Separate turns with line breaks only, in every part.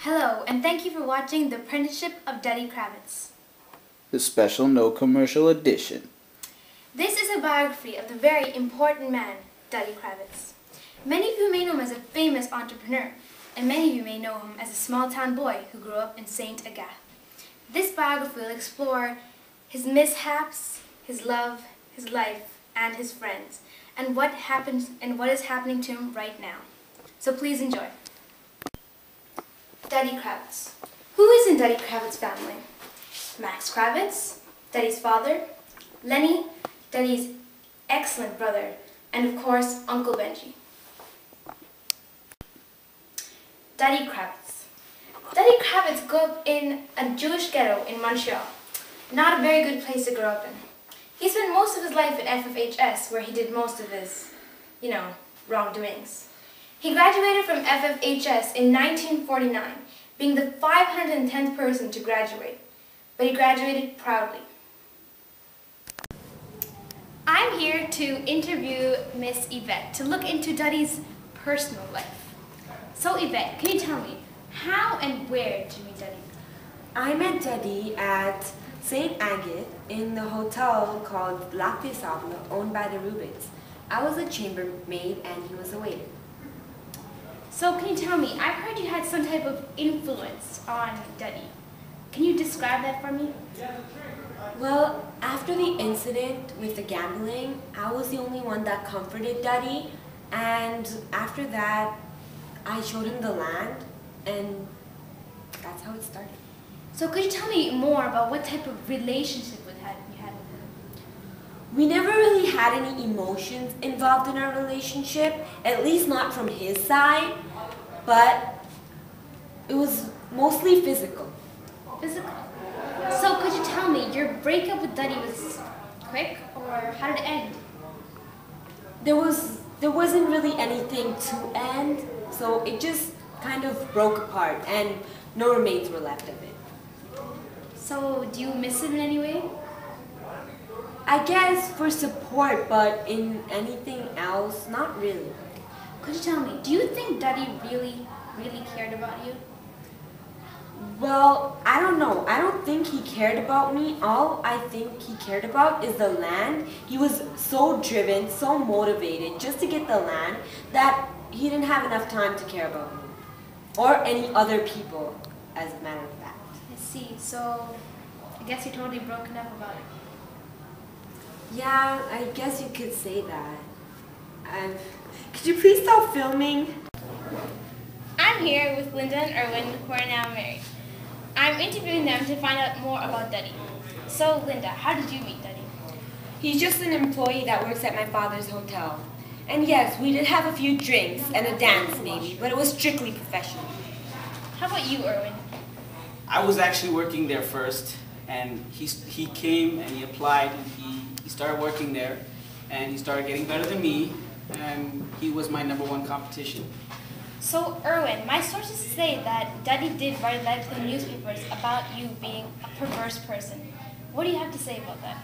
Hello, and thank you for watching The Apprenticeship of Duddy Kravitz.
The special no commercial edition.
This is a biography of the very important man, Duddy Kravitz. Many of you may know him as a famous entrepreneur, and many of you may know him as a small-town boy who grew up in St. Agatha. This biography will explore his mishaps, his love, his life, and his friends, and what happened and what is happening to him right now. So please enjoy. Duddy Kravitz. Who is in Duddy Kravitz's family? Max Kravitz, Duddy's father, Lenny, Duddy's excellent brother, and of course, Uncle Benji. Duddy Kravitz. Duddy Kravitz grew up in a Jewish ghetto in Montreal. Not a very good place to grow up in. He spent most of his life at FFHS, where he did most of his, wrongdoings. He graduated from FFHS in 1949, being the 510th person to graduate, but he graduated proudly. I'm here to interview Miss Yvette to look into Duddy's personal life. So Yvette, can you tell me, how and where did you meet Duddy?
I met Duddy at St. Agatha in the hotel called Lac des Sables, owned by the Rubens. I was a chambermaid and he was a waiter.
So can you tell me, I've heard you had some type of influence on Duddy. Can you describe that for me?
Well, after the incident with the gambling, I was the only one that comforted Duddy, and after that, I showed him the land, and that's how it started.
So could you tell me more about what type of relationship you had with him?
We never really had any emotions involved in our relationship, at least not from his side, but it was mostly physical.
Physical? So could you tell me, your breakup with Duddy was quick, or how did it end?
There wasn't really anything to end, so it just kind of broke apart and no remains were left of it.
So do you miss him in any way?
I guess for support, but in anything else, not really.
Could you tell me, do you think Duddy really cared about you?
Well, I don't know. I don't think he cared about me. All I think he cared about is the land. He was so driven, so motivated just to get the land that he didn't have enough time to care about me. Or any other people, as a matter of fact.
I see. So, I guess you're totally broken up about it.
Yeah, I guess you could say that. Could you please stop filming?
I'm here with Linda and Erwin, who are now married. I'm interviewing them to find out more about Duddy. So, Linda, how did you meet Duddy?
He's just an employee that works at my father's hotel. And yes, we did have a few drinks and a dance maybe, but it was strictly professional.
How about you, Erwin?
I was actually working there first, and he came and he applied, and he started working there, and he started getting better than me, and he was my #1 competition.
So, Erwin, my sources say that Duddy did write letters to the newspapers about you being a perverse person. What do you have to say about that?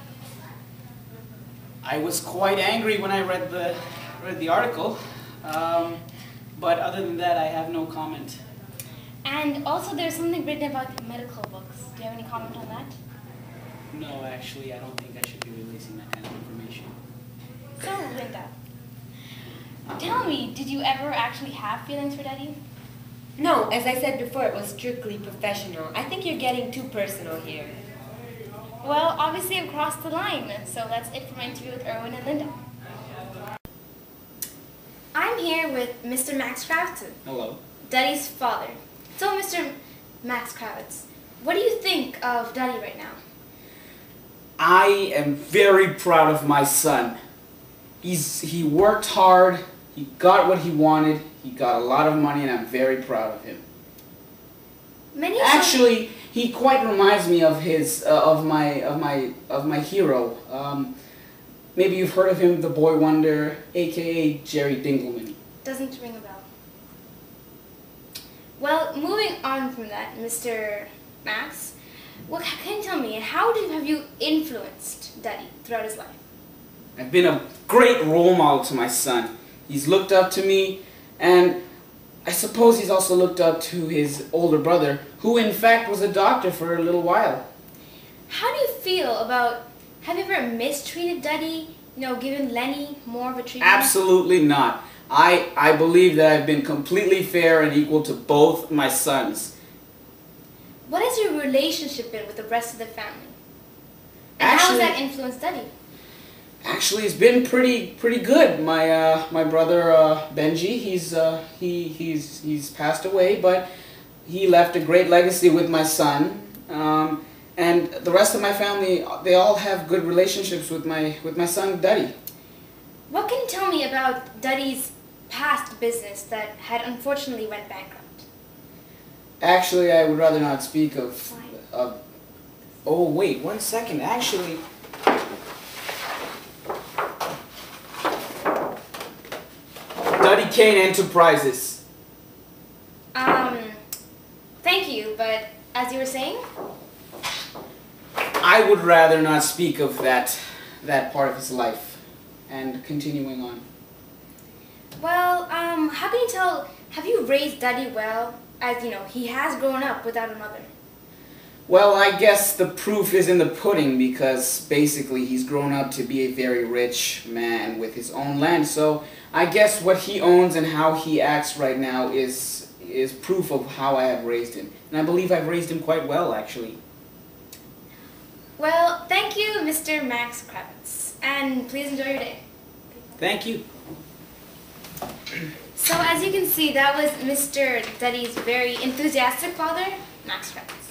I was quite angry when I read the article, but other than that, I have no comment.
And also, there's something written about medical books. Do you have any comment on that?
No, actually, I don't think I should be releasing that kind of information.
So, Linda, tell me, did you ever actually have feelings for Duddy?
No, as I said before, it was strictly professional. I think you're getting too personal here.
Well, obviously I've crossed the line, so that's it for my interview with Erwin and Linda. I'm here with Mr. Max Kravitz.
Hello.
Duddy's father. So, Mr. Max Kravitz, what do you think of Duddy right now?
I am very proud of my son. He worked hard, he got what he wanted, he got a lot of money, and I'm very proud of him. Actually, he quite reminds me of my hero. Maybe you've heard of him, the Boy Wonder, aka Jerry Dinkelman.
Doesn't ring a bell. Well, moving on from that, Mr. Max, can you tell me, how have you influenced Duddy throughout his life?
I've been a great role model to my son. He's looked up to me, and I suppose he's also looked up to his older brother, who in fact was a doctor for a little while.
How do you feel about, have you ever mistreated Duddy? Given Lenny more of a treatment?
Absolutely not. I believe that I've been completely fair and equal to both my sons.
What has your relationship been with the rest of the family? And how has that influenced Duddy?
Actually, it's been pretty good. My brother Benji, he's passed away, but he left a great legacy with my son. And the rest of my family, they all have good relationships with my son Duddy.
What can you tell me about Duddy's past business that had unfortunately went bankrupt?
Actually, I would rather not speak of. Oh wait, 1 second. Actually. Duddy Kane Enterprises.
Thank you, but as you were saying?
I would rather not speak of that part of his life. And continuing on.
Well, how can you tell, have you raised Duddy well? As he has grown up without a mother.
Well, I guess the proof is in the pudding, because basically he's grown up to be a very rich man with his own land. So I guess what he owns and how he acts right now is proof of how I have raised him. And I believe I've raised him quite well, actually.
Well, thank you, Mr. Max Kravitz. And please enjoy your day.
Thank you.
So as you can see, that was Mr. Duddy's very enthusiastic father, Max Kravitz.